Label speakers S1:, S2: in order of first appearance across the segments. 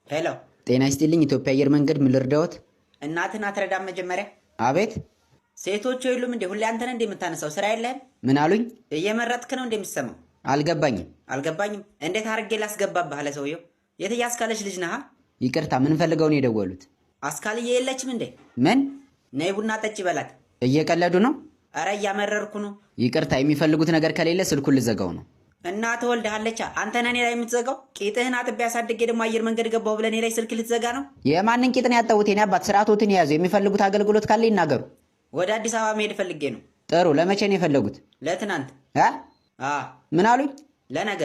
S1: ሄሎ
S2: ጤና ይስጥልኝ። ኢትዮጵያ አየር መንገድ ምን ልርዳዎት?
S1: እናትን አትረዳም? መጀመሪያ
S2: አቤት።
S1: ሴቶቹ የሉም እንዴ? ሁሌ አንተ ነህ እንደምታነሳው ስራ የለህም?
S2: ምን አሉኝ?
S1: እየመረጥክ ነው እንደምትሰማው?
S2: አልገባኝም።
S1: አልገባኝም። እንዴት አድርጌ ላስገባብህ አለ ሰውየው። የትዬ አስካለች ልጅ ነህ?
S2: ይቅርታ፣ ምን ፈልገው ነው የደወሉት?
S1: አስካልዬ የለችም እንዴ?
S2: ምን?
S1: ነይ ቡና ጠጪ በላት።
S2: እየቀለዱ ነው?
S1: አረ እያመረርኩ ነው።
S2: ይቅርታ፣ የሚፈልጉት ነገር ከሌለ ስልኩን ልዘጋው ነው።
S1: እናት ወልደሃለች። አንተ ነህ እኔ ላይ የምትዘጋው? ቂጥህን አጥቤ አሳድጌ ደግሞ አየር መንገድ ገባሁ ብለህ እኔ ላይ ስልክ ልትዘጋ ነው?
S2: የማንን ቂጥ ነው ያጠቡት? የኔ አባት ስርዓቶትን የያዙ። የሚፈልጉት አገልግሎት ካለ ይናገሩ።
S1: ወደ አዲስ አበባ መሄድ ፈልጌ ነው።
S2: ጥሩ። ለመቼ ነው የፈለጉት?
S1: ለትናንት።
S2: ምን አሉኝ?
S1: ለነገ።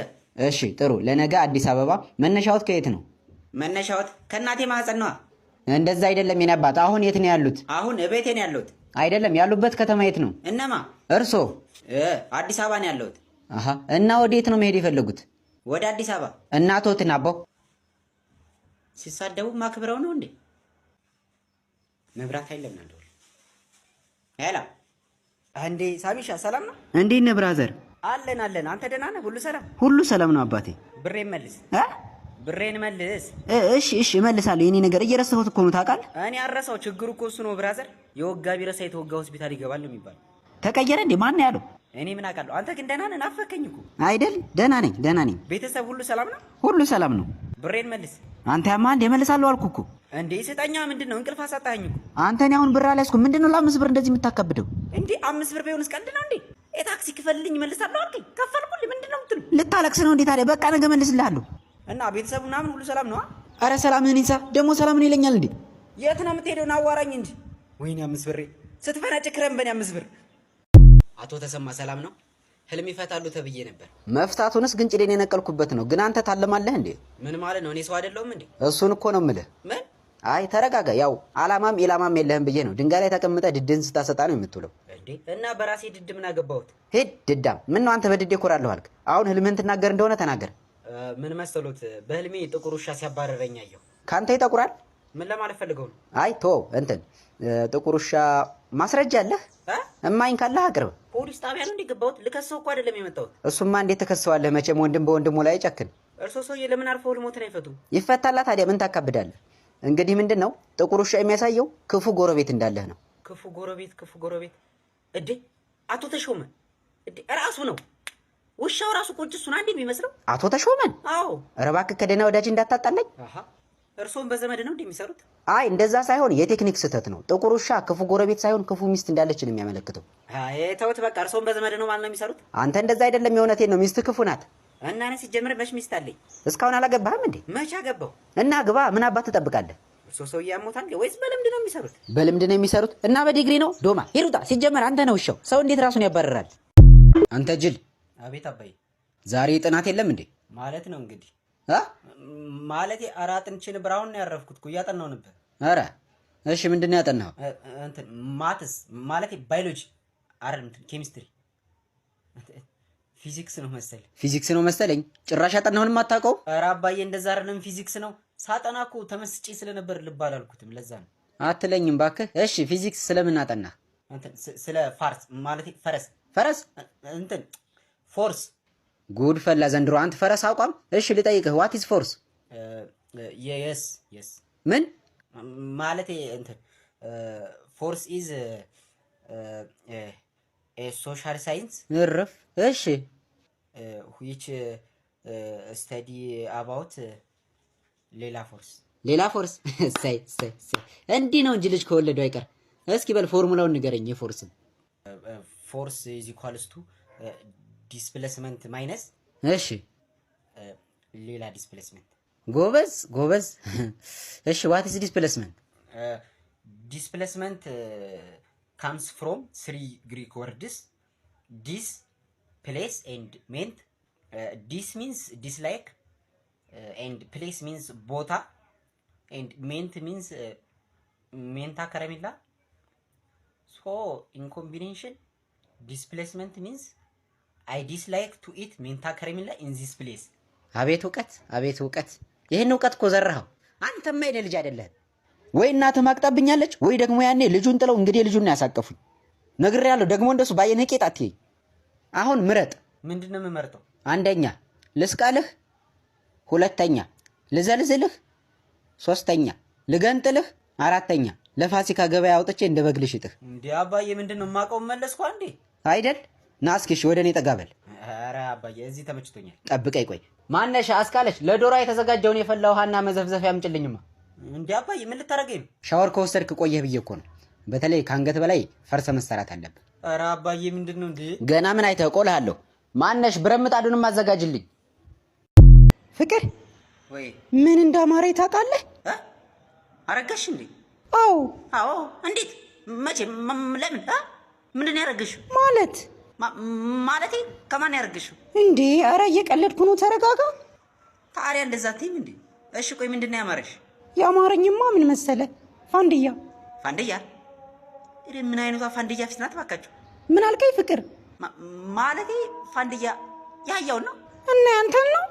S2: እሺ ጥሩ። ለነገ አዲስ አበባ። መነሻዎት ከየት ነው?
S1: መነሻዎት ከእናቴ ማህፀን ነዋ።
S2: እንደዛ አይደለም የኔ አባት። አሁን የት ነው ያሉት?
S1: አሁን እቤቴ ነው ያለሁት።
S2: አይደለም፣ ያሉበት ከተማ የት ነው?
S1: እነማ?
S2: እርሶ?
S1: አዲስ አበባ ነው ያለሁት።
S2: አሃ። እና ወዴት ነው መሄድ የፈለጉት?
S1: ወደ አዲስ አበባ።
S2: እናቶትን አባው
S1: ሲሳደቡ ማክብረው ነው እንዴ? መብራት ኃይል ለምን አለው? ሄላ አንዴ ሳሚሻ፣ ሰላም ነው?
S2: እንዴት ነህ ብራዘር?
S1: አለን አለን። አንተ ደህና ነህ? ሁሉ ሰላም?
S2: ሁሉ ሰላም ነው አባቴ።
S1: ብሬን መልስ። ብሬን መልስ።
S2: እሺ እሺ፣ እመልሳለሁ። የኔ ነገር እየረሳሁት እኮ ነው ታውቃለህ።
S1: እኔ አረሳው። ችግሩ እኮ እሱ ነው ብራዘር። የወጋ ቢረሳ የተወጋ ሆስፒታል ይገባል ነው የሚባለው።
S2: ተቀየረ እንዴ? ማን ነው ያለው?
S1: እኔ ምን አውቃለሁ። አንተ ግን ደህና ነህ? ናፈከኝ እኮ።
S2: አይደል? ደህና ነኝ፣ ደህና ነኝ።
S1: ቤተሰብ ሁሉ ሰላም ነው?
S2: ሁሉ ሰላም ነው።
S1: ብሬን መልስ።
S2: አንተ ያማ እንደ እመልሳለሁ አልኩህ እኮ።
S1: እንዴ ስጠኛ። ምንድን ነው እንቅልፍ አሳጣኸኝ እኮ።
S2: አንተ እኔ አሁን ብር አልያዝኩም። ምንድን ነው ለ5 ብር እንደዚህ የምታከብደው?
S1: እንዴ 5 ብር ቢሆንስ ቀልድ ነው እንዴ? የታክሲ ክፈልልኝ እመልሳለሁ አልከኝ፣ ከፈልኩልኝ። ምንድን ነው የምትሉ?
S2: ልታለቅስ ነው እንዴ ታዲያ? በቃ ነገ እመልስልሃለሁ።
S1: እና ቤተሰቡ ምናምን ሁሉ ሰላም ነው?
S2: አረ ሰላምህን ይንሳ። ደግሞ ሰላምን ይለኛል እንዴ?
S1: የት ነው የምትሄደው? አዋራኝ እንጂ። ወይኔ 5 ብሬ ስትፈነጭ ክረም በኔ 5 ብር። አቶ ተሰማ ሰላም ነው? ህልም ይፈታሉ ተብዬ ነበር።
S2: መፍታቱንስ ግን ጭዴን የነቀልኩበት ነው። ግን አንተ ታለማለህ እንዴ?
S1: ምን ማለት ነው? እኔ ሰው አይደለሁም እንዴ?
S2: እሱን እኮ ነው የምልህ።
S1: ምን?
S2: አይ ተረጋጋ። ያው አላማም ኢላማም የለህም ብዬ ነው። ድንጋይ ላይ ተቀምጠህ ድድን ስታሰጣ ነው የምትውለው።
S1: እንዴ እና በራሴ ድድ ምን አገባሁት?
S2: ሂድ ድዳም። ምን ነው አንተ በድዴ እኮራለሁ አልክ። አሁን ህልምህን ትናገር እንደሆነ ተናገር።
S1: ምን መሰሉት? በህልሜ ጥቁር ውሻ ሲያባረረኝ አየሁ።
S2: ካንተ ይጠቁራል?
S1: ምን ለማለት ፈልገው ነው?
S2: አይ ቶ እንትን ጥቁር ውሻ ማስረጃ አለህ? እማኝ ካለህ አቅርብ።
S1: ፖሊስ ጣቢያ ነው እንደገባሁት። ልከሰው እኮ አይደለም የመጣሁት።
S2: እሱማ እንዴት ተከሰዋለህ? መቼም ወንድም በወንድሙ ላይ ጨክን።
S1: እርሶ ሰውዬ ለምን አርፈው ልሞትን አይፈቱም?
S2: ይፈታላ ታዲያ ምን ታካብዳለህ? እንግዲህ ምንድነው ጥቁር ውሻ የሚያሳየው ክፉ ጎረቤት እንዳለህ ነው።
S1: ክፉ ጎረቤት? ክፉ ጎረቤት እዴ? አቶ ተሾመ እዴ ራሱ ነው ውሻው ራሱ ቁጭ እሱን አንዴ የሚመስለው
S2: አቶ ተሾመን?
S1: አዎ።
S2: ኧረ እባክህ ከደህና ወዳጅ እንዳታጣላኝ።
S1: እርሶም በዘመድ ነው እንደሚሰሩት?
S2: አይ እንደዛ ሳይሆን የቴክኒክ ስህተት ነው። ጥቁር ውሻ ክፉ ጎረቤት ሳይሆን ክፉ ሚስት እንዳለች ነው የሚያመለክተው።
S1: አይ ተውት በቃ። እርሶም በዘመድ ነው ማለት ነው የሚሰሩት?
S2: አንተ እንደዛ አይደለም። የእውነቴን ነው። ሚስት ክፉ ናት።
S1: እና እኔ ሲጀምር መች ሚስት አለኝ?
S2: እስካሁን አላገባህም እንዴ?
S1: መች አገባሁ?
S2: እና ግባ። ምን አባት ትጠብቃለህ?
S1: እርሶ ሰውዬ ያሞታል ወይስ በልምድ ነው የሚሰሩት?
S2: በልምድ ነው የሚሰሩት። እና በዲግሪ ነው ዶማ ሂሩጣ። ሲጀመር አንተ ነው ውሻው። ሰው እንዴት ራሱን ያባረራል? አንተ ጅል።
S1: አቤት አባዬ።
S2: ዛሬ ጥናት የለም እንዴ?
S1: ማለት ነው እንግዲህ ማለት አራጥንቼ ነበር። አሁን ነው ያረፍኩት እኮ እያጠናሁ ነበር።
S2: ኧረ እሺ፣ ምንድን ነው ያጠናኸው?
S1: እንትን ማትስ ማለት ባዮሎጂ አይደለም፣ ኬሚስትሪ፣ ፊዚክስ ነው መሰለኝ።
S2: ፊዚክስ ነው መሰለኝ። ጭራሽ ያጠናሁንም አታውቀው?
S1: ኧረ አባዬ እንደዛ አይደለም፣ ፊዚክስ ነው። ሳጠና እኮ ተመስጬ ስለነበር ልብ አላልኩትም፣ ለዛ ነው።
S2: አትለኝም እባክህ። እሺ ፊዚክስ ስለምን አጠናህ?
S1: ስለ ፋርስ ማለት ፈረስ።
S2: ፈረስ?
S1: እንትን ፎርስ።
S2: ጉድ ፈላ ዘንድሮ። አንተ ፈረስ አቋም። እሺ ልጠይቅህ፣ ዋት ኢዝ ፎርስ?
S1: የስ
S2: ምን
S1: ማለት እንትን ፎርስ ኢዝ ሶሻል ሳይንስ
S2: እረፍ። እሺ
S1: which study about ሌላ ፎርስ።
S2: ሌላ ፎርስ? ሳይ እንዲህ ነው እንጂ ልጅ ከወለዱ አይቀር። እስኪ በል ፎርሙላውን ንገረኝ የፎርስን።
S1: ፎርስ ኢዝ ኢኳልስ ቱ ዲስፕሌስመንት ማይነስ
S2: እሺ
S1: ሌላ ዲስፕሌስመንት።
S2: ጎበዝ ጎበዝ። እሺ ዋት ኢዝ ዲስፕሌስመንት?
S1: ዲስፕሌስመንት comes from 3 Greek words: dis, place and ment. Dis means dislike, and place means ቦታ, and ment means menta karamilla. So in combination, displacement means I dislike to eat menta karamilla in this place.
S2: አቤት እውቀት፣ አቤት እውቀት። ይሄን እውቀት እኮ ዘራኸው። አንተማ የኔ ልጅ አይደለህም። ወይ እናትህ ማቅጣብኛለች ወይ ደግሞ ያኔ ልጁን ጥለው እንግዲህ ልጁን ያሳቀፉኝ። ነግሬያለሁ። ደግሞ እንደሱ ባየኔ ቄጥ አትይኝ። አሁን ምረጥ።
S1: ምንድን ነው የምመርጠው?
S2: አንደኛ ልስቃልህ፣ ሁለተኛ ልዘልዝልህ፣ ሶስተኛ ልገንጥልህ፣ አራተኛ ለፋሲካ ገበያ አውጥቼ እንደ በግ ልሽጥህ።
S1: እንዴ አባዬ ምንድነው የማውቀው መለስኩ አንዴ
S2: አይደል? ና እስኪ እሺ፣ ወደ እኔ ጠጋ በል።
S1: ኧረ አባዬ እዚህ ተመችቶኛል።
S2: ጠብቀኝ ቆይ። ማነሽ አስካለች ለዶሮ የተዘጋጀውን የፈላ ውሃና መዘፍዘፊያ አምጪልኝማ።
S1: እንዴ አባዬ ምን ልታረገኝ ነው?
S2: ሻወር ከወሰድክ ቆየህ ብዬ እኮ ነው። በተለይ ከአንገት በላይ ፈርሰ መሰራት አለብህ።
S1: ኧረ አባዬ ምንድነው እንዴ?
S2: ገና ምን አይተህ እቆልሃለሁ። ማነሽ ብረት ምጣዱንም አዘጋጅልኝ። ፍቅር
S1: ወይ
S2: ምን እንዳማረኝ ታውቃለህ?
S1: አረጋሽ እንዴ?
S2: አዎ
S1: አዎ። እንዴት? መቼ? ለምን? ምንድን ነው ያረገሽው? ማለቴ ከማን ያረገሽው
S2: እንዴ? ኧረ እየቀለድኩ ነው፣ ተረጋጋ።
S1: ታዲያ እንደዛ አትይም እንዴ? እሺ ቆይ ምንድን ነው ያማረሽ?
S2: ያማረኝማ ምን መሰለ? ፋንድያ።
S1: ፋንድያ? ምን አይነቷ ፋንድያ ፊት ናት ባካችሁ?
S2: ምን አልከኝ ፍቅር?
S1: ማለቴ ፋንድያ ያያው ነው
S2: እና ያንተን ነው?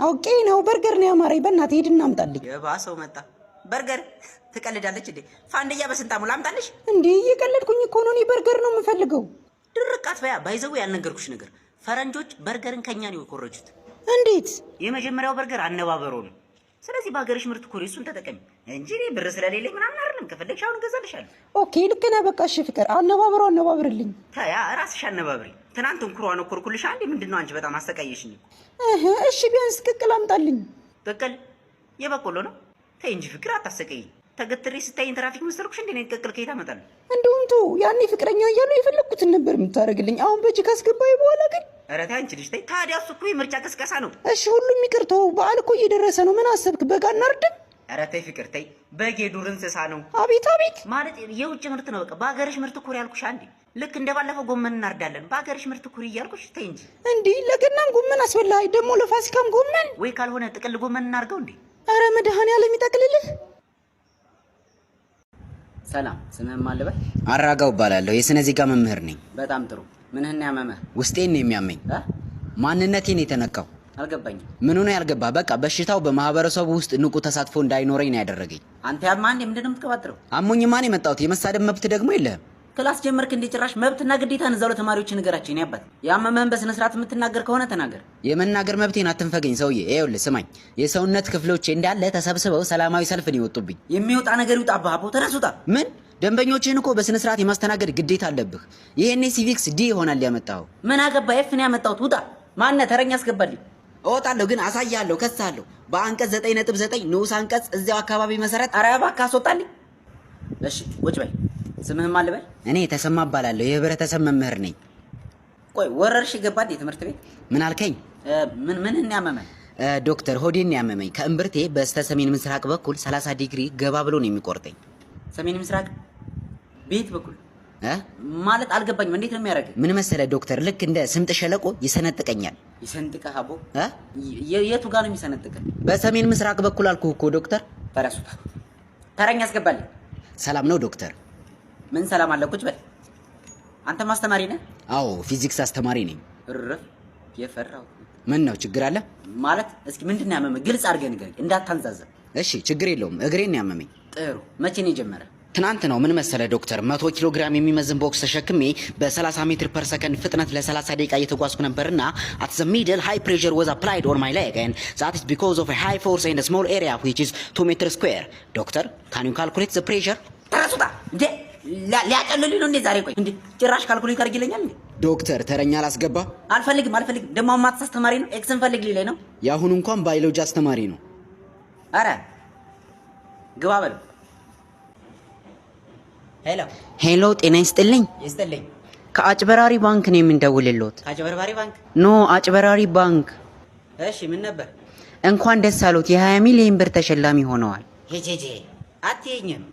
S2: አውቄ ነው። በርገር ነው ያማረኝ። በእናትህ ሂድና አምጣልኝ።
S1: የባሰው መጣ። በርገር ትቀልዳለች እንዴ? ፋንድያ በስንት አሙላ አምጣልሽ
S2: እንዴ? እየቀለድኩኝ እኮ ነው። እኔ በርገር ነው የምፈልገው።
S1: ድርቃት በያ ባይዘው ያልነገርኩሽ ነገር ፈረንጆች በርገርን ከኛ ነው የኮረጁት።
S2: እንዴት?
S1: የመጀመሪያው በርገር አነባበሮ ነው። ስለዚህ በሀገርሽ ምርት ኩሪ እሱን ተጠቀሚ እንጂ እኔ ብር ስለሌለኝ ምናምን አይደለም። ከፈለግሽ አሁን እገዛልሻለሁ።
S2: ኦኬ ልክ ነህ። በቃ እሺ ፍቅር አነባብርልኝ።
S1: ታያ ራስሽ አነባብሪ። ትናንት እንኩሯን እኮርኩልሽ አንዴ። ምንድነው አንቺ በጣም አሰቃየሽኝ
S2: እኮ። እሺ ቢያንስ ቅቅል አምጣልኝ።
S1: ቅቅል የበቆሎ ነው? ተይ እንጂ ፍቅር አታሰቃይኝ። ተገትሬ ስታይኝ ትራፊክ መሰልኩሽ እንዴ? እኔን ቅቅል ከየት አመጣለሁ?
S2: እንደውም ቶ ያኔ ፍቅረኛ እያሉ የፈለኩትን ነበር የምታደርግልኝ። አሁን በእጅ ካስገባኝ በኋላ ግን
S1: ኧረ ተይ አንቺ ልጅ ተይ። ታዲያ እሱ እኮ የምርጫ ቅስቀሳ ነው።
S2: እሺ ሁሉም ይቅርቶ፣ በዓል እኮ እየደረሰ ነው። ምን አሰብክ? በጋ እናርድም?
S1: ኧረ ተይ ፍቅር ተይ። በግ የዱር እንስሳ ነው።
S2: አቤት አቤት።
S1: ማለት የውጭ ምርት ነው። በቃ በሀገርሽ ምርት ኩሪ ያልኩሽ አንዴ። ልክ እንደባለፈው ጎመን እናርዳለን። በሀገርሽ ምርት ኩሪ እያልኩሽ ተይ እንጂ።
S2: እንዴ ለገናም ጎመን አስበላኝ፣ ደግሞ ለፋሲካም ጎመን።
S1: ወይ ካልሆነ ጥቅል ጎመን እናርገው እንዴ?
S2: ኧረ መድኃኒዓለም ይጠቅልልህ።
S1: ሰላም፣ ስምህን ማን ልበል?
S2: አራጋው እባላለሁ። የስነ ዜጋ መምህር ነኝ።
S1: በጣም ጥሩ። ምንህን ያመመህ?
S2: ውስጤን ነው የሚያመኝ። ማንነቴን የተነካው።
S1: አልገባኝም።
S2: ምን ሆነ ያልገባ? በቃ በሽታው በማህበረሰቡ ውስጥ ንቁ ተሳትፎ እንዳይኖረኝ ነው ያደረገኝ።
S1: አንተ ያማ እንዴ? ምንድነው የምትቀባጥረው?
S2: አሞኝ ማን የመጣሁት? የመሳደብ መብት ደግሞ የለህም።
S1: ክላስ ጀመርክ እንዴ? ጭራሽ መብትና ግዴታን እዛው ለተማሪዎች ንገራቸው። እኔ አባት ያመመህን በስነ ስርዓት የምትናገር ከሆነ ተናገር።
S2: የመናገር መብቴን አትንፈገኝ ሰውዬ። ይኸውልህ ስማኝ፣ የሰውነት ክፍሎቼ እንዳለ ተሰብስበው ሰላማዊ ሰልፍ ነው የወጡብኝ።
S1: የሚወጣ ነገር ይውጣ። አባቦ ተነሱታ።
S2: ምን? ደንበኞችህን እኮ በስነ ስርዓት የማስተናገድ ግዴታ አለብህ። ይሄኔ ሲቪክስ ዲ ይሆናል ያመጣው።
S1: ምን አገባ? ኤፍ ነው ያመጣሁት። ውጣ። ማነህ? ተረኛ አስገባልኝ።
S2: እወጣለሁ ግን አሳያለሁ፣ ከሳለሁ። በአንቀጽ 9.9 ንዑስ አንቀጽ እዚያው አካባቢ መሰረት።
S1: ኧረ እባክህ አስወጣልኝ። እሺ ቁጭ በል። ስምህን ማን ልበል?
S2: እኔ ተሰማ እባላለሁ። የህብረተሰብ መምህር ነኝ።
S1: ቆይ ወረርሽ ገባ እንዴ ትምህርት ቤት?
S2: ምን አልከኝ?
S1: ምንህን ያመመህ?
S2: ዶክተር ሆዴን ያመመኝ። ከእምብርቴ በስተ ሰሜን ምስራቅ በኩል 30 ዲግሪ ገባ ብሎ ነው የሚቆርጠኝ።
S1: ሰሜን ምስራቅ ቤት በኩል ማለት አልገባኝም። እንዴት ነው የሚያደርግ?
S2: ምን መሰለ ዶክተር፣ ልክ እንደ ስምጥ ሸለቆ ይሰነጥቀኛል።
S1: ይሰንጥቀህ? አቦ የቱ ጋር ነው የሚሰነጥቀህ?
S2: በሰሜን ምስራቅ በኩል አልኩህ እኮ ዶክተር።
S1: ፈረሱታ። ተረኛ አስገባልኝ።
S2: ሰላም ነው ዶክተር?
S1: ምን ሰላም አለ? ቁጭ በል። አንተም አስተማሪ ነህ?
S2: አዎ ፊዚክስ አስተማሪ ነኝ።
S1: እረፍ። የፈራው
S2: ምን ነው? ችግር አለ
S1: ማለት? እስኪ ምንድን ነው ያመመህ? ግልጽ አድርገህ ንገረኝ፣ እንዳታንዛዛ።
S2: እሺ ችግር የለውም። እግሬን ነው ያመመኝ።
S1: ጥሩ። መቼ ነው የጀመረ?
S2: ትናንት ነው። ምን መሰለ ዶክተር፣ 100 ኪሎ ግራም የሚመዝን ቦክስ ተሸክሜ በ30 ሜትር ፐር ሰከንድ ፍጥነት ለ30 ደቂቃ እየተጓዝኩ ነበርና at the middle high pressure was applied on my leg and that is because of a high force in a small area which is 2 meters square. ዶክተር can you calculate the pressure?
S1: ተረሱታ እንዴ! ሊያቀልልኝ ነው እንዴ ዛሬ? ቆይ እንዴ ጭራሽ ካልኩሌት አድርጊልኛል እንዴ?
S2: ዶክተር ተረኛ አላስገባ?
S1: አልፈልግም። ደግሞ ማትስ አስተማሪ ነው። ኤክስን ፈልግ ሊለኝ ነው።
S2: ያሁን እንኳን ባዮሎጂ አስተማሪ ነው።
S1: አረ ግባ በል።
S2: ሄሎ ጤና ይስጥልኝ።
S1: ይስጥልኝ።
S2: ከአጭበራሪ ባንክ ነው የምንደውልልዎት።
S1: ከአጭበርባሪ ባንክ?
S2: ኖ አጭበራሪ ባንክ።
S1: እሺ ምን ነበር?
S2: እንኳን ደስ አሉት፣ የ20 ሚሊዮን ብር ተሸላሚ ሆነዋል።
S1: ሄጄ አትይኝም።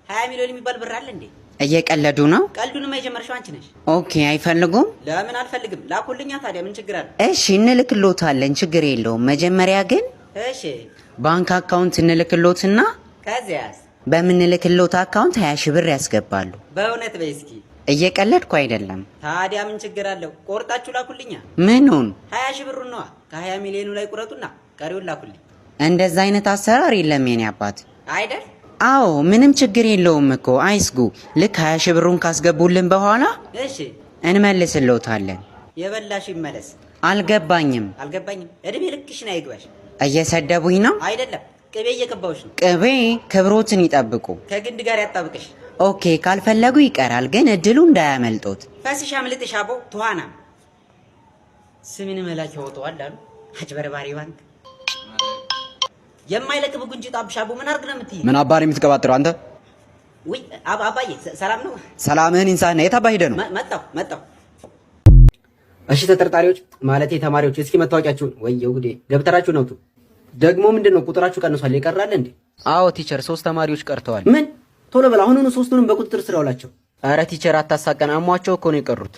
S1: 20 ሚሊዮን የሚባል ብር አለ እንዴ?
S2: እየቀለዱ ነው?
S1: ቀልዱንም የጀመርሽው አንቺ ነሽ።
S2: ኦኬ አይፈልጉም?
S1: ለምን አልፈልግም? ላኩልኛ። ታዲያ ምን ችግር አለ?
S2: እሺ እንልክልዎታለን፣ ችግር የለውም። መጀመሪያ ግን
S1: እሺ
S2: ባንክ አካውንት እንልክልዎትና
S1: ከዚያስ
S2: በምንልክልዎት አካውንት 20 ሺህ ብር ያስገባሉ።
S1: በእውነት በይ እስኪ።
S2: እየቀለድኩ አይደለም።
S1: ታዲያ ምን ችግር አለው? ቆርጣችሁ ላኩልኛ።
S2: ምኑን?
S1: 20 ሺህ ብሩን ነዋ። ከ20 ሚሊዮኑ ላይ ቁረጡና ቀሪውን ላኩልኝ።
S2: እንደዛ አይነት አሰራር የለም የኔ አባት።
S1: አይደል?
S2: አዎ ምንም ችግር የለውም እኮ አይስጉ። ልክ 20 ሺህ ብሩን ካስገቡልን በኋላ
S1: እሺ
S2: እንመልስልዎታለን።
S1: የበላሽ ይመለስ።
S2: አልገባኝም።
S1: እድሜ ልክሽን አይግባሽ።
S2: እየሰደቡኝ ነው?
S1: አይደለም ቅቤ እየቀባሁሽ ነው።
S2: ቅቤ ክብሮትን ይጠብቁ።
S1: ከግንድ ጋር ያጣብቅሽ።
S2: ኦኬ ካልፈለጉ ይቀራል፣ ግን እድሉ እንዳያመልጦት።
S1: ፈስሽ አምልጥሽ አቦ ትኋና ስምን መላክ ያወጣዋል አሉ አጭበርባሪ ባንክ። የማይለቅብ ጉንጭ ጣብሽ አቦ ምን አርግ ነው የምትይ?
S2: ምን አባሪ የምትቀባጥረው አንተ?
S1: ወይ አባዬ ሰላም ነው?
S2: ሰላምህን ኢንሳን ነው። የት አባህ ሄደህ ነው?
S1: መጣሁ።
S3: እሺ ተጠርጣሪዎች ማለቴ ተማሪዎች እስኪ መታወቂያችሁን ወየው ጉዴ ደብተራችሁን አውጡ። ደግሞ ምንድነው ቁጥራችሁ ቀንሷል ይቀራል እንዴ?
S2: አዎ ቲቸር 3 ተማሪዎች ቀርተዋል።
S3: ምን? ቶሎ በል አሁኑኑ 3ቱንም በቁጥጥር ስር አውላቸው።
S2: አረ ቲቸር አታሳቀን፣ አሟቸው እኮ ነው የቀሩት።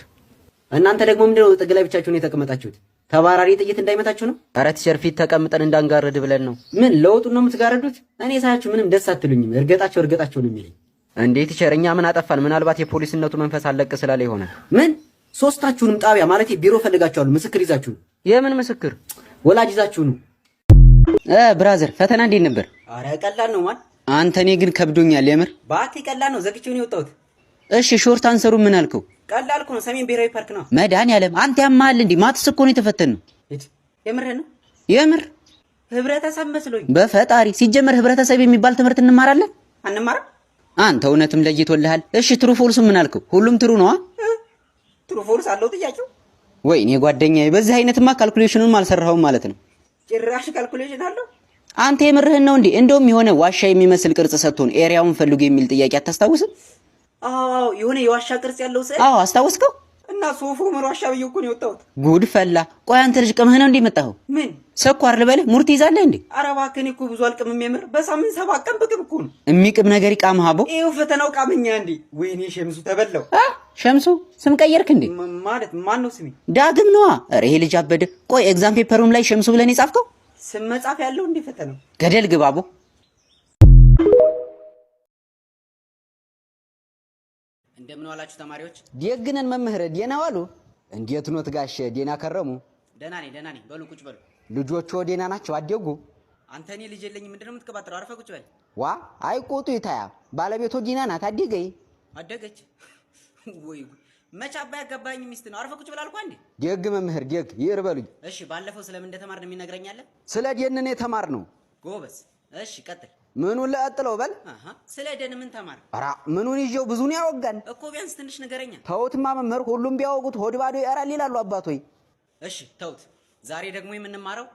S3: እናንተ ደግሞ ምንድነው ጥግ ላይ ብቻችሁን የተቀመጣችሁት? ተባራሪ ጥይት እንዳይመታችሁ ነው?
S2: አረ ቲቸር ፊት ተቀምጠን እንዳንጋረድ ብለን ነው።
S3: ምን ለውጡን ነው የምትጋረዱት? እኔ ሳያችሁ ምንም ደስ አትሉኝም። እርገጣቸው ነው የሚለኝ።
S2: እንዴ ቲቸር እኛ ምን አጠፋን? ምናልባት የፖሊስነቱ መንፈስ አለቅ ስላለ ይሆናል።
S3: ምን? ሶስታችሁንም ጣቢያ ማለቴ ቢሮ ፈልጋችኋል። ምስክር ይዛችሁ።
S2: የምን ምስክር?
S3: ወላጅ ይዛችሁ ነው።
S2: ብራዘር ፈተና እንዴት ነበር?
S1: አረ ቀላል ነው ማን
S2: አንተ። እኔ ግን ከብዶኛል የምር።
S1: ባቲ ቀላል ነው፣ ዘግቼው ነው የወጣሁት።
S2: እሺ ሾርት አንሰሩ ምን አልከው?
S1: ቀላል እኮ ነው፣ ሰሜን ብሔራዊ ፓርክ ነው።
S2: መድኃኒዓለም አንተ ያማሃል እንዴ? ማትስ እኮ ነው የተፈተነው።
S1: የምርህ ነው?
S2: የምር
S1: ህብረተሰብ መስሎኝ።
S2: በፈጣሪ ሲጀመር ህብረተሰብ የሚባል ትምህርት እንማራለን?
S1: አንማርም።
S2: አንተ እውነትም ለይቶልሃል። እሺ ትሩ ፎልሱ ምን አልከው? ሁሉም ትሩ ነው?
S1: ትሩ ፎልስ አለው ጥያቄው?
S2: ወይኔ ጓደኛዬ፣ በዚህ አይነትማ ካልኩሌሽኑን አልሰራኸውም ማለት ነው።
S1: ጭራሽ ካልኩሌሽን አለው።
S2: አንተ የምርህን ነው እንዴ? እንደውም የሆነ ዋሻ የሚመስል ቅርጽ ሰጥቶን ኤሪያውን ፈልጉ የሚል ጥያቄ አታስታውስም?
S1: አዎ የሆነ የዋሻ ቅርጽ ያለው ስዕል።
S2: አዎ አስታውስከው?
S1: እና ሶፎ መር ዋሻ ብዬ እኮ ነው የወጣሁት።
S2: ጉድ ፈላ። ቆይ አንተ ልጅ ቅምህ ነው እንዴ መጣኸው?
S1: ምን
S2: ስኳር ልበልህ? ሙርት ይዛለህ እንዴ?
S1: ኧረ እባክህ እኔ እኮ ብዙ አልቅምም። የምር በሳምንት 7 ቀን ብቅም እኮ ነው።
S2: የሚቅም ነገር ይቃምህ አቦ።
S1: ይኸው ፈተናው ቃመኛ እንዴ? ወይኔ ሸምሱ ተበላው።
S2: ሸምሱ ስም ቀየርክ እንዴ?
S1: ማለት ማን ነው ስሜ?
S2: ዳግም ነዋ። ኧረ ይሄ ልጅ አበደ። ቆይ ኤግዛም ፔፐሩም ላይ ሸምሱ ብለን የጻፍከው?
S1: ስም መጻፍ ያለው እንዴ ፈተናው?
S2: ገደል ግባ አቦ።
S1: እንደምን ዋላችሁ ተማሪዎች?
S2: ደግነን መምህር ደህና ዋሉ። እንዴት ኖት ጋሼ? ደህና ከረሙ?
S1: ደህና ነኝ። በሉ ቁጭ በሉ።
S2: ልጆቹ ደህና ናቸው? አደጉ?
S1: አንተ እኔ ልጅ የለኝም ምንድነው የምትቀባጥረው? አርፈህ ቁጭ በል።
S2: ዋ አይቆጡ ይታያ። ባለቤቶ ደህና ናት?
S1: አደገች። ወይ መች አባይ ያገባኝ ሚስት ነው። አርፈህ ቁጭ በል አልኳ እንዴ።
S2: ደግ መምህር ደግ ይርበሉኝ።
S1: እሺ ባለፈው ስለምን እንደተማርን የሚነግረኛለህ?
S2: ስለ ደንን የተማርነው።
S1: ጎበዝ። እሺ ቀጥል።
S2: ምኑን ለጥለው በል።
S1: ስለ ደን ምን ተማር?
S2: ኧረ ምኑን ይዤው ብዙ ነው ያወጋን
S1: እኮ። ቢያንስ ትንሽ ንገረኛ።
S2: ተውትማ መምህር፣ ሁሉም ቢያወጉት ሆድ ባዶ ያራል ይላሉ አባቶይ።
S1: እሺ ተውት። ዛሬ ደግሞ የምንማረው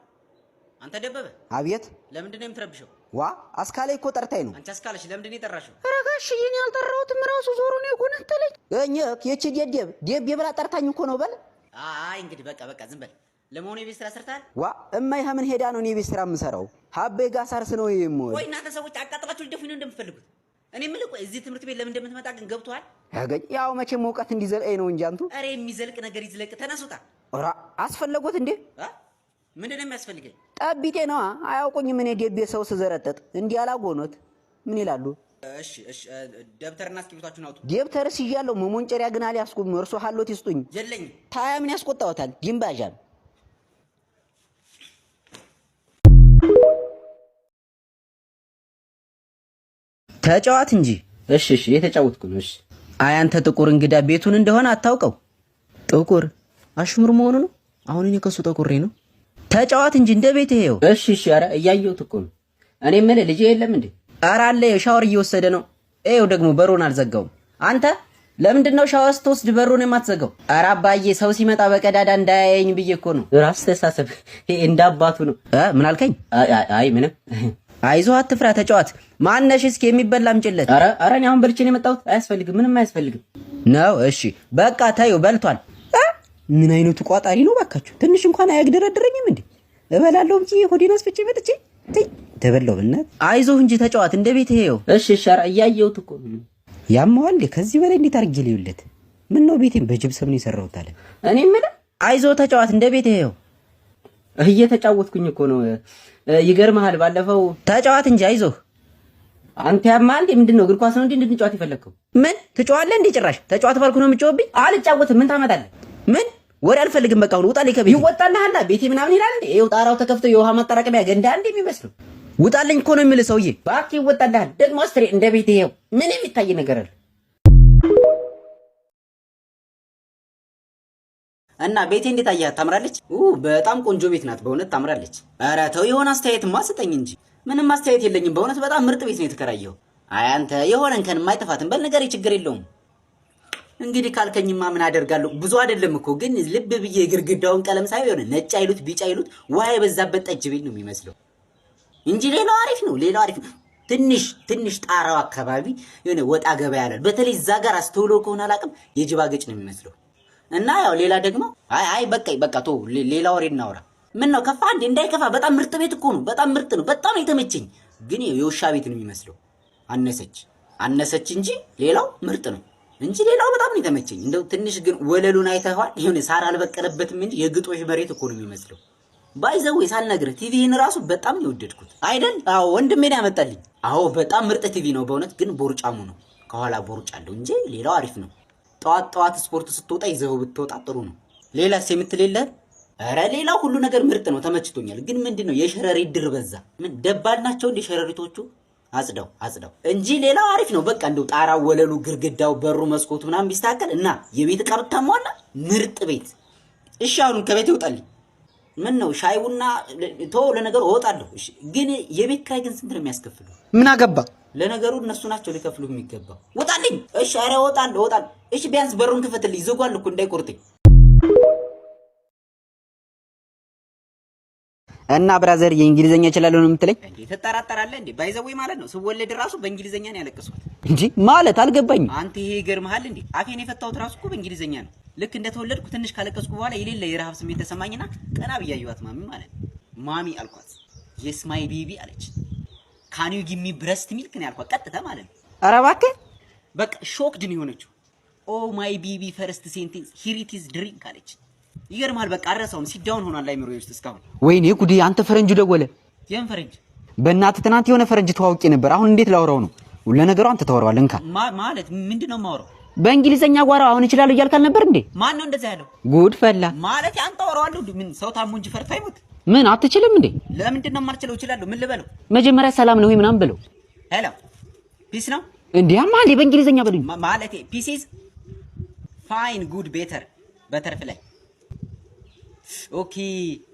S1: አንተ ደበበ።
S2: አቤት።
S1: ለምንድን ነው የምትረብሸው?
S2: ዋ አስካላይ እኮ ጠርታኝ ነው።
S1: አንቺ አስካለሽ ለምንድን ነው የጠራሽው?
S2: ኧረ ጋሽዬ እኔ አልጠራሁትም፣ ራሱ ዞሮ ነው የጎነተለኝ። የቺ ደብ ብላ ጠርታኝ እኮ ነው በል።
S1: አይ እንግዲህ በቃ ዝም በል። ለመሆኑ የቤት ስራ ሰርተሃል?
S2: ዋ እማይ ምን ሄዳ ነው እኔ የቤት ስራ የምሰራው? ሀቤ ጋር ሳርስ ነው የምወል።
S1: ወይ እናንተ ሰዎች አቃጥላችሁ ልደፉኝ ነው እንደምትፈልጉት? እኔ የምልህ ቆይ እዚህ ትምህርት ቤት ለምን እንደምትመጣ ግን ገብቶሃል?
S2: ያገኝ ያው መቼም እውቀት እንዲዘልቀኝ ነው እንጂ አንቱ።
S1: ኧረ የሚዘልቅ ነገር ይዝለቅ። ተነሱታ።
S2: ኧረ አስፈለጎት እንዴ?
S1: ምንድን ነው የሚያስፈልገኝ?
S2: ጠቢጤ ነዋ። አያውቁኝም እኔ ደቤ ሰው ስዘረጠጥ እንዲህ አላጎኖት ምን ይላሉ?
S1: እሺ ደብተርና እስክሪብቷችሁን አውጡ።
S2: ደብተርስ ይዣለሁ፣ መሞንጨሪያ ግን አልያዝኩም። እርሶ ሀሎት ይስጡኝ።
S1: የለኝም።
S2: ታያ ምን ያስቆጣዎታል? ዲምባዣም ተጫዋት እንጂ።
S3: እሺ የተጫወትኩ ነው። እሺ
S2: አይ አንተ ጥቁር እንግዳ ቤቱን እንደሆነ አታውቀው። ጥቁር አሽሙር መሆኑ ነው። አሁን እኔ ከሱ ጠቁሬ ነው። ተጫዋት እንጂ እንደ ቤት ይሄው።
S3: እሺ ኧረ እያየሁት እኮ ነው። እኔ የምልህ ልጄ የለም እንዴ?
S2: ኧረ አለ፣ ሻወር እየወሰደ ነው። ይኸው ደግሞ በሩን አልዘጋውም። አንተ ለምንድን ነው ሻወር ስትወስድ በሩን የማትዘጋው? ኧረ አባዬ ሰው ሲመጣ በቀዳዳ እንዳያየኝ ብዬ እኮ ነው።
S3: ራስ ተሳሰብ። ይሄ እንዳባቱ ነው።
S2: ምን አልከኝ?
S3: አይ ምንም።
S2: አይዞህ አትፍራ፣ ተጫዋት። ማነሽ እስኪ የሚበላ አምጪለት።
S3: ኧረ እኔ አሁን በልቼ ነው የመጣሁት። አያስፈልግም፣ ምንም አያስፈልግም
S2: ነው። እሺ በቃ ታዩ በልቷል። ምን አይነቱ ቋጣሪ ነው ባካችሁ! ትንሽ እንኳን አያግደረድረኝም እንዴ? እበላለሁ ብዬ ሆዴን አስፈጭ መጥቼ ተበላው። በእናትህ አይዞህ እንጂ ተጫዋት፣ እንደ ቤት ይሄው።
S3: እሺ ኧረ እያየሁት እኮ ነው።
S2: ያማዋል። ከዚህ በላይ እንዴት አድርጌ ልዩለት? ምን ነው ቤቴን በጅብሰም ነው የሰራሁት አለ።
S3: እኔ የምልህ
S2: አይዞህ ተጫዋት፣ እንደ ቤት ይሄው።
S3: እየተጫወትኩኝ እኮ ነው። ይገርምሃል፣ ባለፈው
S2: ተጫዋት እንጂ አይዞህ።
S3: አንተ ያማል እንዴ? ምንድነው እግር ኳስ ነው እንዴ እንድንጫወት የፈለከው?
S2: ምን ትጫዋለህ እንዴ? ጭራሽ ተጫዋት ባልኩ ነው የምትጫወትብኝ?
S3: አልጫወትም። ምን ታመጣለህ?
S2: ምን ወሬ አልፈልግም። በቃ አሁን ውጣልኝ ከቤት።
S3: ይወጣልሃል። ቤቴ ምናምን ይላል እንዴ? ይኸው ጣራው ተከፍቶ የውሃ ማጠራቀሚያ ገንዳ እንዴ የሚመስለው።
S2: ውጣልኝ እኮ ነው የሚል ሰውዬ።
S3: እባክህ ይወጣልሃል። ደግሞ አስትሬ እንደ ቤት ይሄው። ምን የሚታይ ነገር አለ?
S1: እና ቤቴ እንዴት አያት? ታምራለች? በጣም ቆንጆ ቤት ናት በእውነት ታምራለች። ኧረ ተው የሆነ አስተያየትማ ስጠኝ እንጂ
S2: ምንም አስተያየት የለኝም በእውነት በጣም ምርጥ ቤት ነው የተከራየው። አይ አንተ የሆነን ከን የማይጠፋትን በል ንገረኝ፣ ችግር የለውም። እንግዲህ ካልከኝማ ምን አደርጋለሁ? ብዙ አይደለም እኮ ግን ልብ ብዬ የግድግዳውን ቀለም ሳይሆን የሆነ ነጭ አይሉት ቢጫ አይሉት ውሃ የበዛበት ጠጅ ቤት ነው የሚመስለው እንጂ ሌላው አሪፍ ነው። ሌላው አሪፍ ነው። ትንሽ ጣራው አካባቢ የሆነ ወጣ ገባ ያላል። በተለይ እዛ ጋር አስተውሎ ከሆነ አላውቅም የጅባ ገጭ ነው የሚመስለው። እና ያው ሌላ ደግሞ አይ በቃ ቶ ሌላ ወሬ እናውራ። ምን ነው ከፋ እንዴ? እንዳይከፋ በጣም ምርጥ ቤት እኮ ነው። በጣም ምርጥ ነው። በጣም የተመቸኝ ግን የውሻ ቤት ነው የሚመስለው። አነሰች እንጂ ሌላው ምርጥ ነው እንጂ ሌላው በጣም ነው የተመቸኝ። እንደው ትንሽ ግን ወለሉን አይተኸዋል? የሆነ ሳር አልበቀለበትም እንጂ የግጦሽ መሬት እኮ ነው የሚመስለው። ባይዘው ሳልነግርህ ቲቪን ራሱ በጣም ነው የወደድኩት አይደል? አዎ ወንድሜ ነው ያመጣልኝ። አዎ በጣም ምርጥ ቲቪ ነው በእውነት ግን ቦርጫሙ ነው። ከኋላ ቦርጫ አለው እንጂ ሌላው አሪፍ ነው። ጠዋት ስፖርት ስትወጣ ይዘው ብትወጣ ጥሩ ነው። ሌላስ የምትሌለህ? ኧረ ሌላው ሁሉ ነገር ምርጥ ነው፣ ተመችቶኛል። ግን ምንድነው የሸረሪት ድር በዛ። ምን ደባል ናቸው እንደ ሸረሪቶቹ? አጽዳው እንጂ ሌላው አሪፍ ነው። በቃ እንደው ጣራው፣ ወለሉ፣ ግርግዳው፣ በሩ፣ መስኮቱ ምናምን ቢስተካከል እና የቤት ዕቃ ብታሟላ ምርጥ ቤት። እሺ አሁን ከቤት ይወጣልኝ። ምን ነው ሻይ ቡና ለነገሩ እወጣለሁ። እሺ ግን የቤት ኪራይ ግን ስንት ነው የሚያስከፍሉ?
S3: ምን አገባ?
S2: ለነገሩ እነሱ ናቸው ሊከፍሉ የሚገባው። ውጣልኝ። እሺ ኧረ እወጣለሁ። እሺ ቢያንስ በሩን ክፈትልኝ፣ ዝጓል እኮ እንዳይቆርጠኝ።
S3: እና ብራዘር የእንግሊዘኛ እችላለሁ ነው የምትለኝ?
S2: እንዴ ተጠራጠራለህ እንዴ? ባይዘወይ ማለት ነው ስወለድ ራሱ በእንግሊዘኛ ነው ያለቀስኩት
S3: እንጂ ማለት አልገባኝም።
S2: አንተ ይሄ ይገርምሃል እንዴ? አፌን የፈታሁት ራሱ እኮ በእንግሊዘኛ ነው። ልክ እንደተወለድኩ ትንሽ ካለቀስኩ በኋላ የሌለ የረሃብ ስሜት ተሰማኝና ቀና ብያየኋት ማሚ ማለት ነው። ማሚ አልኳት። የስ ማይ ቤቢ አለች። ካን ዩ ጊቭ ሚ ብረስት ሚልክ ነው ያልኳት ቀጥታ ማለት ነው።
S3: ኧረ እባክህ
S2: በቃ ሾክድ ነው የሆነችው። ኦ ማይ ቤቢ ፈርስት ሴንቴንስ ሂር ኢት ኢዝ ድሪንክ አለች። ይገርማል። በቃ አረሳውም። ሲዳውን ሆኗል አይምሮዬ ውስጥ እስካሁን።
S3: ወይኔ ጉዴ! አንተ ፈረንጁ ደወለ።
S2: የምን ፈረንጅ?
S3: በእናትህ ትናንት የሆነ ፈረንጅ ተዋውቄ ነበር። አሁን እንዴት ላወራው ነው? ለነገሩ አንተ ታወራዋለህ። እንካ
S2: ማለት ምንድነው የማወራው?
S3: በእንግሊዘኛ ጓራ አሁን እችላለሁ እያልክ አልነበር እንዴ?
S2: ማን ነው እንደዛ ያለው?
S3: ጉድ ፈላ
S2: ማለት አንተ አወራዋለሁ። ምን ሰው ታሙ እንጂ ፈርቶ አይሞት።
S3: ምን አትችልም እንዴ?
S2: ለምንድን ነው የማልችለው? እችላለሁ። ምን ልበለው?
S3: መጀመሪያ ሰላም ነው ወይ ምናምን በለው።
S2: ሄሎ ፒስ ነው
S3: እንዴ? አማሊ በእንግሊዘኛ በሉኝ።
S2: ማለት ፒስ ኢዝ ፋይን ጉድ ቤተር በተርፍ ላይ ኦኬ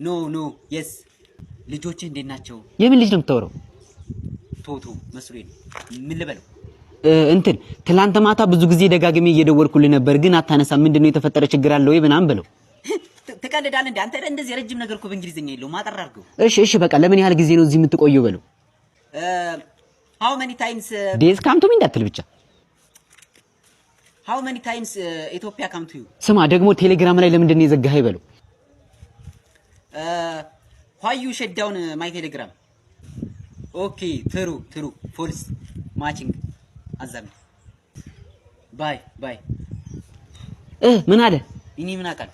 S2: ኖ የስ ልጆችህ እንዴት ናቸው?
S3: የምን ልጅ ነው የምታወራው?
S2: ቶቶ መስሎኝ ነው። ምን ልበለው?
S3: እንትን ትላንት ማታ ብዙ ጊዜ ደጋግሜ እየደወልኩልህ ነበር ግን አታነሳም። ምንድነው የተፈጠረ ችግር አለ ወይ ምናምን በለው።
S2: ትቀልዳለህ እንዴ አንተ? እንደዚህ ረጅም ነገር እኮ በእንግሊዘኛ የለውም። ማጠር አድርገው።
S3: እሺ በቃ ለምን ያህል ጊዜ ነው እዚህ የምትቆየው በለው።
S2: how many times
S3: ዴዝ ካም ቱ ሚ እንዳትል ብቻ።
S2: how many times ኢትዮጵያ come to you?
S3: ስማ ደግሞ ቴሌግራም ላይ ለምንድን ነው የዘጋኸኝ በለው።
S2: why you shut down my telegram? okay true false matching አዛም ባይ
S3: ምን አለ?
S2: እኔ ምን አውቃለሁ?